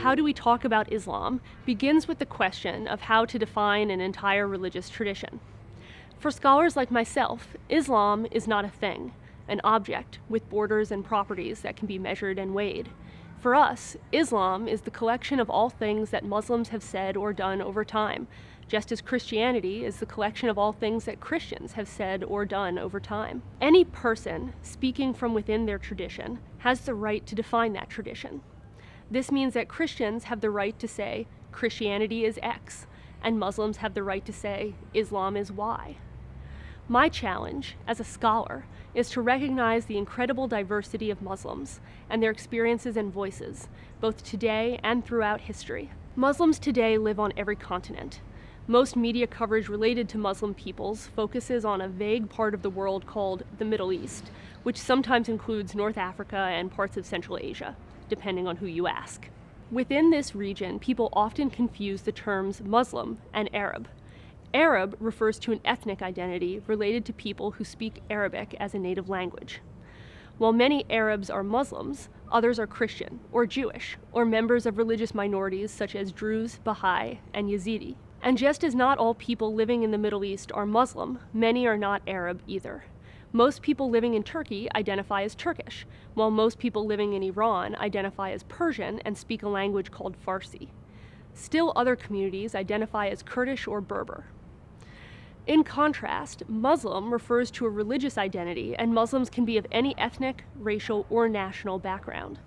how do we talk about Islam begins with the question of how to define an entire religious tradition. For scholars like myself, Islam is not a thing, an object with borders and properties that can be measured and weighed. For us, Islam is the collection of all things that Muslims have said or done over time, just as Christianity is the collection of all things that Christians have said or done over time. Any person speaking from within their tradition has the right to define that tradition. This means that Christians have the right to say Christianity is X, and Muslims have the right to say Islam is Y. My challenge as a scholar is to recognize the incredible diversity of Muslims and their experiences and voices, both today and throughout history. Muslims today live on every continent. Most media coverage related to Muslim peoples focuses on a vague part of the world called the Middle East, which sometimes includes North Africa and parts of Central Asia, depending on who you ask. Within this region, people often confuse the terms Muslim and Arab. Arab refers to an ethnic identity related to people who speak Arabic as a native language. While many Arabs are Muslims, others are Christian or Jewish, or members of religious minorities such as Druze, Baha'i, and Yazidi. And just as not all people living in the Middle East are Muslim, many are not Arab either. Most people living in Turkey identify as Turkish, while most people living in Iran identify as Persian and speak a language called Farsi. Still other communities identify as Kurdish or Berber. In contrast, Muslim refers to a religious identity, and Muslims can be of any ethnic, racial, or national background.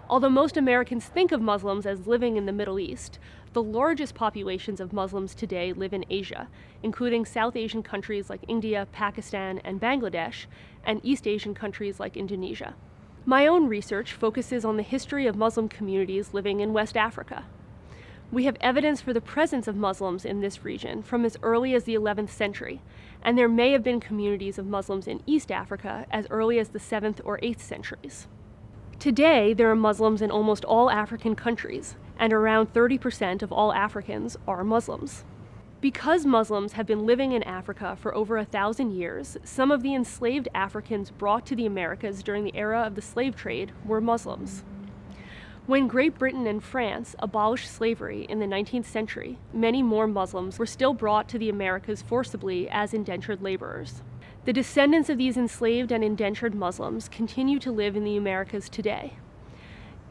Although most Americans think of Muslims as living in the Middle East, the largest populations of Muslims today live in Asia, including South Asian countries like India, Pakistan, and Bangladesh, and East Asian countries like Indonesia. My own research focuses on the history of Muslim communities living in West Africa. We have evidence for the presence of Muslims in this region from as early as the 11th century, and there may have been communities of Muslims in East Africa as early as the 7th or 8th centuries. Today, there are Muslims in almost all African countries, and around 30% of all Africans are Muslims. Because Muslims have been living in Africa for over 1,000 years, some of the enslaved Africans brought to the Americas during the era of the slave trade were Muslims. When Great Britain and France abolished slavery in the 19th century, many more Muslims were still brought to the Americas forcibly as indentured laborers. The descendants of these enslaved and indentured Muslims continue to live in the Americas today.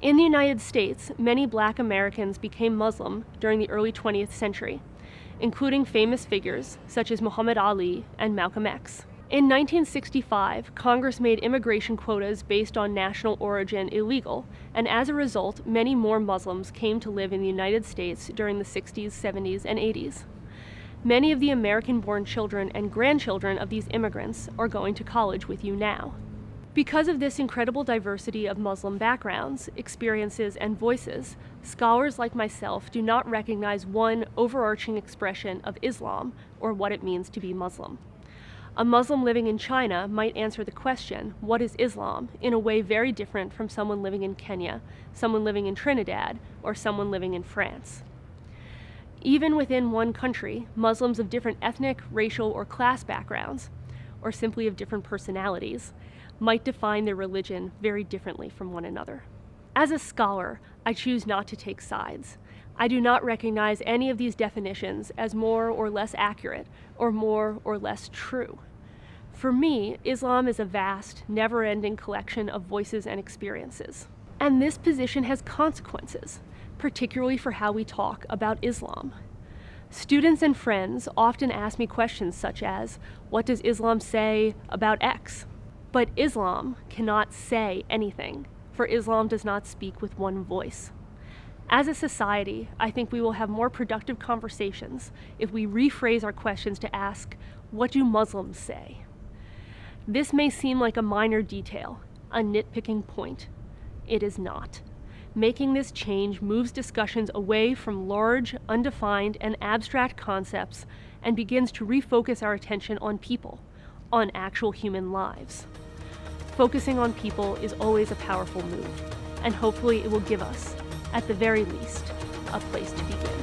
In the United States, many Black Americans became Muslim during the early 20th century, including famous figures such as Muhammad Ali and Malcolm X. In 1965, Congress made immigration quotas based on national origin illegal, and as a result, many more Muslims came to live in the United States during the 60s, 70s, and 80s. Many of the American-born children and grandchildren of these immigrants are going to college with you now. Because of this incredible diversity of Muslim backgrounds, experiences, and voices, scholars like myself do not recognize one overarching expression of Islam or what it means to be Muslim. A Muslim living in China might answer the question, what is Islam, in a way very different from someone living in Kenya, someone living in Trinidad, or someone living in France. Even within one country, Muslims of different ethnic, racial, or class backgrounds, or simply of different personalities, might define their religion very differently from one another. As a scholar, I choose not to take sides. I do not recognize any of these definitions as more or less accurate, or more or less true. For me, Islam is a vast, never-ending collection of voices and experiences. And this position has consequences, particularly for how we talk about Islam. Students and friends often ask me questions such as, what does Islam say about X? But Islam cannot say anything, for Islam does not speak with one voice. As a society, I think we will have more productive conversations if we rephrase our questions to ask, what do Muslims say? This may seem like a minor detail, a nitpicking point. It is not. Making this change moves discussions away from large, undefined, and abstract concepts and begins to refocus our attention on people, on actual human lives. Focusing on people is always a powerful move, and hopefully it will give us, at the very least, a place to begin.